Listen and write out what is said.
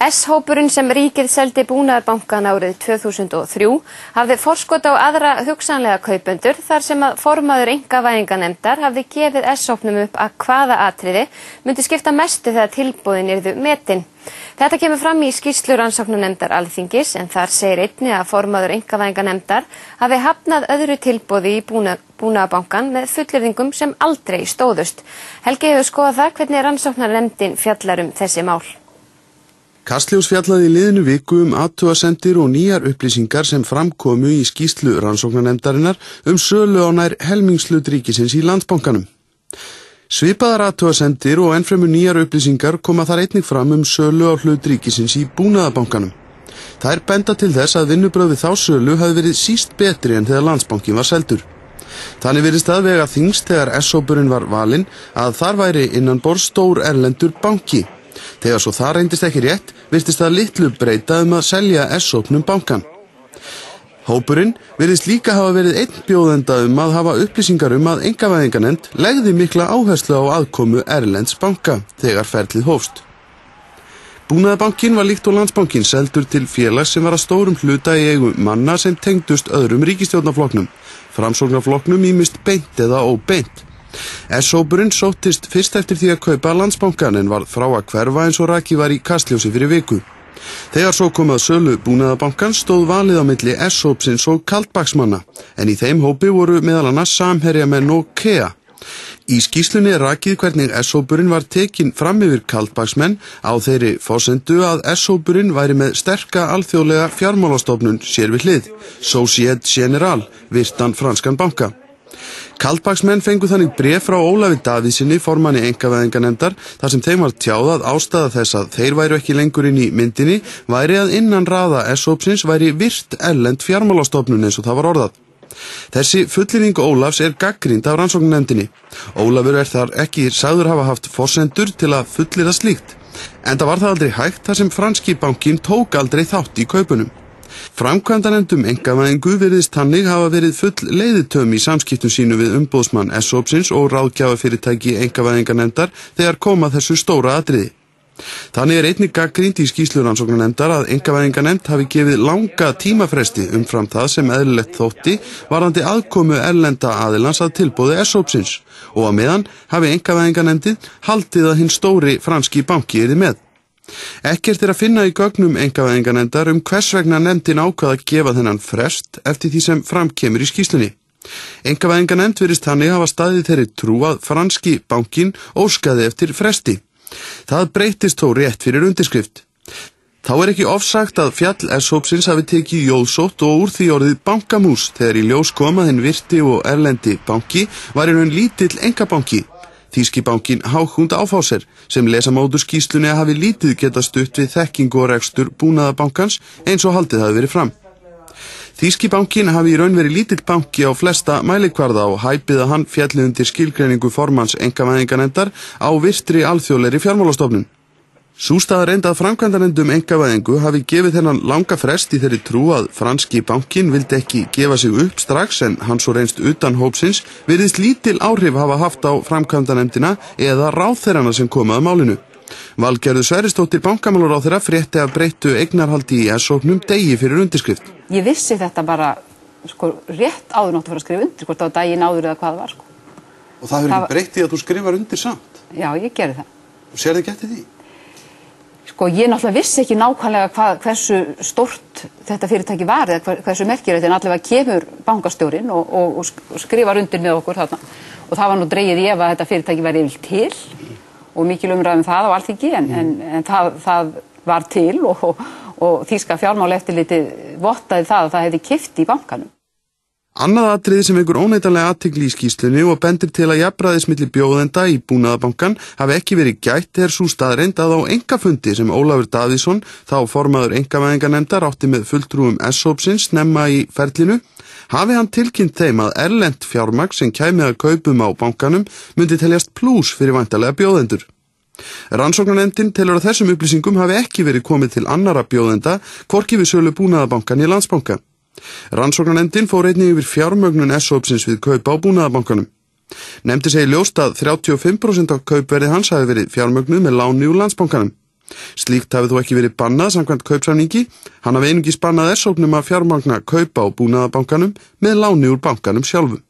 S-hópurinn sem ríkið seldi Búnaðarbankann árið 2003 hafði forskot á aðra hugsanlega kaupendur þar sem að formaður einkavæðingarnefndar hafði gefið S-hópnum upp að hvaða atriði myndi skipta mestu þegar tilboðin yrðu metin. Þetta kemur fram í skýrslu rannsóknarnefndar Alþingis en þar segir einnig að formaður einkavæðingarnefndar hafi hafnað öðru tilboði í Búnaðarbankann með fullyrðingum sem aldrei stóðust. Helgi hefur skoðað það hvernig rannsóknarnefndin fjallar þessi mál. Kastljós fjallaði í liðinu viku athugasemdir og nýjar upplýsingar sem framkomu í skýrslu rannsóknarnefndarinnar sölu á nær helmingshlut ríkisins í Landsbankanum. Svipaðar athugasemdir og ennfremur nýjar upplýsingar koma þar einnig fram sölu á hlut ríkisins í Búnaðarbankanum. Þær benda til þess að vinnubrögð við þá sölu hafi verið síst betri en þegar Landsbankinn var seldur. Þannig virðist það vega þyngst þegar S-hópurinn var valinn að þar væri innanborðs stór erlendur banki. Þegar svo það reyndist ekki rétt, virtist það litlu breyta að selja S-hópnum bankann. Hópurinn virðist líka hafa verið einn bjóðenda að hafa upplýsingar að einkavæðingarnefnd legði mikla áherslu á aðkomu erlends banka þegar ferlið hófst. Búnaðarbankinn var líkt og Landsbankinn seldur til félags sem var að stórum hluta í eigu manna sem tengdust öðrum ríkisstjórnarflokknum, Framsóknarflokknum ýmist beint eða óbeint. S-hópurinn sóttist fyrst eftir því að kaupa Landsbankann en varð frá að hverfa eins og rakið var í Kastljósi fyrir viku. Þegar svo kom að sölu Búnaðarbankann stóð valið á milli S-hópsins og kaldbaksmanna, en í þeim hópi voru meðal annars Samherjamenn og KEA. Í skýrslunni rakið hvernig S-hópurinn var tekinn fram yfir kaldbaksmenn á þeirri forsendu að S-hópurinn væri með sterka alþjóðlega fjármálastofnun sér við hlið, Société Générale, virtan franskan banka. Kaldbaksmenn fengu þannig bréf frá Ólafi Davíðssyni, formanni einkavæðingarnefndar, þar sem þeim var tjáð að ástæða þess að þeir væru ekki lengur inn í myndinni væri að innan raða S-hópsins væri virt erlend fjármálastofnun eins og það var orðað. Þessi fullyrðing Ólafs gagnrýnd af rannsóknarnefndinni. Ólafur þar ekki sagður hafa haft forsendur til að fullyrða slíkt, enda var það aldrei hægt þar sem franski bankinn tók aldrei þátt í kaupunum. Framkvæmdanefnd einkavæðingu virðist þannig hafa verið full leiðitöm í samskiptum sínu við umboðsmann S-hópsins og ráðgjafafyrirtæki einkavæðingarnefndar þegar koma þessu stóra atriði. Þannig einnig gagnrýnt í skýrslu rannsóknarnefndar að einkavæðingarnefnd hafi gefið langa tímafresti umfram það sem eðlilegt þótti varðandi aðkomu erlenda aðilans að tilboði S-hópsins og á meðan hafi einkavæðingarnefndin haldið að hinn stóri franski banki yrði með. Ekkert að finna í gögnum einkavæðingarnefndar hvers vegna nefndin ákvað að gefa þennan frest eftir því sem framkemur í skýrslunni. Einkavæðingarnefnd virðist þannig hafa staðið þeirri trú að franski bankinn óskaði eftir fresti. Það breytist þó rétt fyrir undirskrift. Þá ekki ofsagt að fjall S-hópsins hafi tekið jóðsótt og úr því orðið bankamús þegar í ljós kom að hinn virti og erlendi banki var í raun lítill einkabanki. Þýski bankinn Hauck & Aufhäuser sem lesa má úr skýrslunni hafi lítið geta stutt við þekkingu og rekstur Búnaðarbankans eins og haldið hafi verið fram. Þýski bankinn hafi í raun verið lítill banki á flesta mælikvarða og hæpið að hann félli undir skilgreiningu formanns einkavæðingarnefndar á virtri alþjóðlegri fjármálastofnun. Sú staðreynd að framkvæmdanefnd einkavæðingu hafi gefið þennan langa frest í þeirri trú að franski bankinn vildi ekki gefa sig upp strax en hann svo reynst utan hópsins virðist lítil áhrif hafa haft á framkvæmdanefndina eða ráðherrana sem komu að málinu. Valgerður Sverrisdóttir bankamálaráðherra frétti af breyttu eignarhaldi í S-hópnum degi fyrir undirskrift. Ég vissi þetta bara rétt áður náttu fyrir að skrifa undir, hvort á daginn áður eða hvað var. Og það hefur ekki breytt í að þú skrifar undir samt? Já, ég gerði það. Og sérðu ekki eftir því? Ég náttúrulega vissi ekki nákvæmlega hversu stórt þetta fyrirtæki var eða hversu merkilegt en allavega kemur bankastjórinn og skrifar undir með okkur þarna. Og það var nú dregið í ef að þetta fyrirtæki væri yfir til og mikil umræðum það á Alþingi en það var til og þýska fjármálaeftirlitið vottaði það að það hefði keypt í bankanum. Annað atriði sem vekur óneitanlega athygli í skýrslunni og bendir til að jafnræðis milli bjóðenda í Búnaðarbankann hafi ekki verið gætt sú staðreynd að á einkafundi sem Ólafur Davíðsson, þá formaður einkavæðingarnefndar, átti með fulltrúum S-hópsins snemma í ferlinu, hafi hann tilkynnt þeim að erlent fjármagn sem kæmi að kaupum á bankanum myndi teljast plús fyrir væntanlega bjóðendur. Rannsóknarnefndin telur að þessum upplýsingum hafi ekki verið komið til annarra bjóðenda, hvorki við sölu Búnaðarbankann í Landsbanka. Rannsóknarnefndin fór einnig yfir fjármögnun S-hópsins við kaup á Búnaðarbankanum. Nefndin segir ljóst að 35% af kaupverði hans hafi verið fjármögnuð með láni úr Landsbankanum. Slíkt hafi þó ekki verið bannað samkvæmt kaupsamningi. Hann hafi einungis bannað S-hópnum að fjármagna kaupa á Búnaðarbankanum með láni úr bankanum sjálfum.